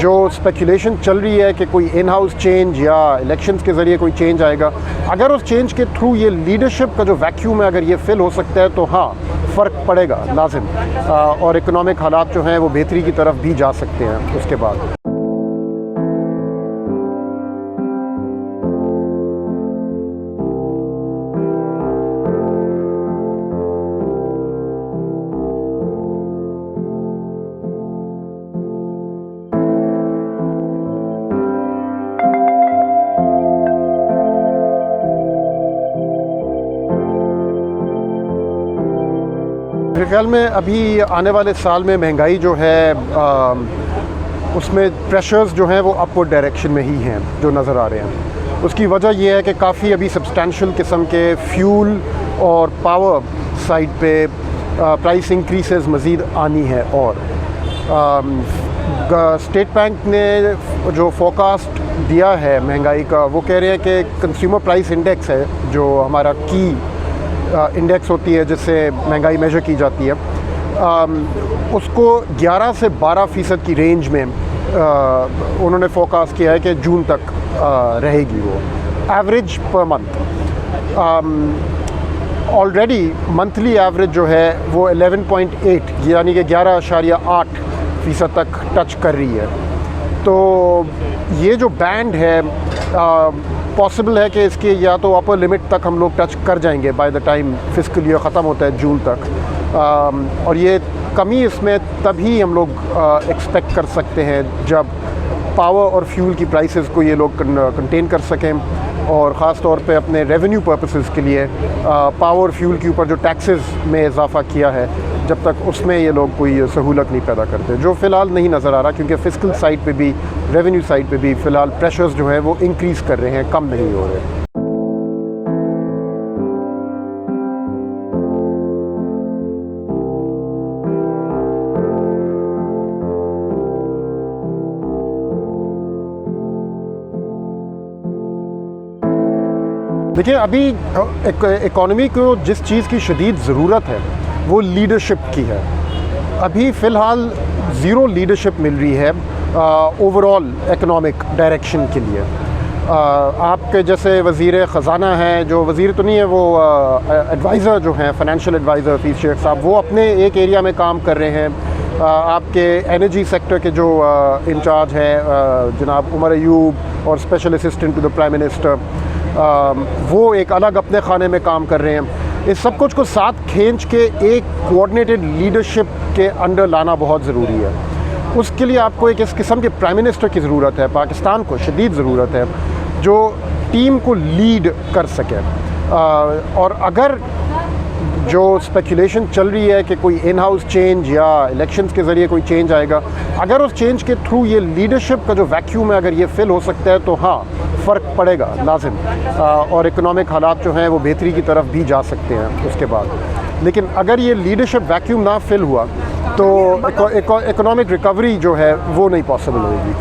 जो स्पेकुलेशन चल रही है कि कोई इन हाउस चेंज या इलेक्शंस के ज़रिए कोई चेंज आएगा, अगर उस चेंज के थ्रू ये लीडरशिप का जो वैक्यूम है अगर ये फिल हो सकता है तो हाँ, फ़र्क पड़ेगा लाजिम, और इकोनॉमिक हालात जो हैं वो बेहतरी की तरफ भी जा सकते हैं उसके बाद। मेरे ख्याल में अभी आने वाले साल में महंगाई जो है उसमें प्रेशर्स जो हैं वो अपवर्ड डायरेक्शन में ही हैं जो नज़र आ रहे हैं। उसकी वजह ये है कि काफ़ी अभी सब्सटेंशियल किस्म के फ्यूल और पावर साइड पे प्राइस इंक्रीसेस मज़ीद आनी है। और स्टेट बैंक ने जो फोरकास्ट दिया है महंगाई का, वो कह रहे हैं कि कंज्यूमर प्राइस इंडेक्स है जो हमारा की इंडेक्स होती है जिससे महंगाई मेजर की जाती है, उसको 11 से 12% की रेंज में उन्होंने फोरकास्ट किया है कि जून तक रहेगी वो average per month. Already monthly average जो है वो 11.8 यानी कि 11.8% तक टच कर रही है। तो ये जो बैंड है पॉसिबल है कि इसके या तो अपर लिमिट तक हम लोग टच कर जाएंगे by the time fiscal year ख़त्म होता है जून तक, और ये कमी इसमें तभी हम लोग एक्सपेक्ट कर सकते हैं जब पावर और फ्यूल की प्राइसेस को ये लोग कंटेन कर सकें, और ख़ास तौर पे अपने रेवेन्यू पर्पसेस के लिए पावर और फ्यूल के ऊपर जो टैक्सेस में इजाफ़ा किया है जब तक उसमें ये लोग कोई सहूलत नहीं पैदा करते, जो फ़िलहाल नहीं नज़र आ रहा, क्योंकि फ़िस्कल साइड पे भी रेवेन्यू साइड पे भी फ़िलहाल प्रेशर्स जो हैं वो इंक्रीज़ कर रहे हैं, कम नहीं हो रहे। देखिए, अभी इकॉनमी को जिस चीज़ की शदीद ज़रूरत है वो लीडरशिप की है। अभी फ़िलहाल ज़ीरो लीडरशिप मिल रही है ओवरऑल इकोनॉमिक डायरेक्शन के लिए। आपके जैसे वज़ीर ख़ज़ाना हैं, जो वज़ीर तो नहीं है, वो एडवाइज़र जो हैं, फ़ाइनेंशियल एडवाइज़र हफीज़ शेख साहब, वो अपने एक एरिया में काम कर रहे हैं। आपके एनर्जी सेक्टर के जो इंचार्ज हैं जनाब उमर अयूब और special assistant to the prime minister, वो एक अलग अपने खाने में काम कर रहे हैं। इस सब कुछ को साथ खींच के एक कोऑर्डिनेटेड लीडरशिप के अंडर लाना बहुत ज़रूरी है। उसके लिए आपको एक इस किस्म के प्राइम मिनिस्टर की ज़रूरत है, पाकिस्तान को शदीद ज़रूरत है, जो टीम को लीड कर सके। और अगर जो स्पेकुलेशन चल रही है कि कोई इन हाउस चेंज या इलेक्शंस के ज़रिए कोई चेंज आएगा, अगर उस चेंज के थ्रू ये लीडरशिप का जो वैक्यूम है अगर ये फिल हो सकता है तो हाँ, फ़र्क पड़ेगा लाजिम, और इकोनॉमिक हालात जो हैं वो बेहतरी की तरफ भी जा सकते हैं उसके बाद। लेकिन अगर ये लीडरशिप वैक्यूम ना फिल हुआ तो इकोनॉमिक रिकवरी जो है वो नहीं पॉसिबल होगी।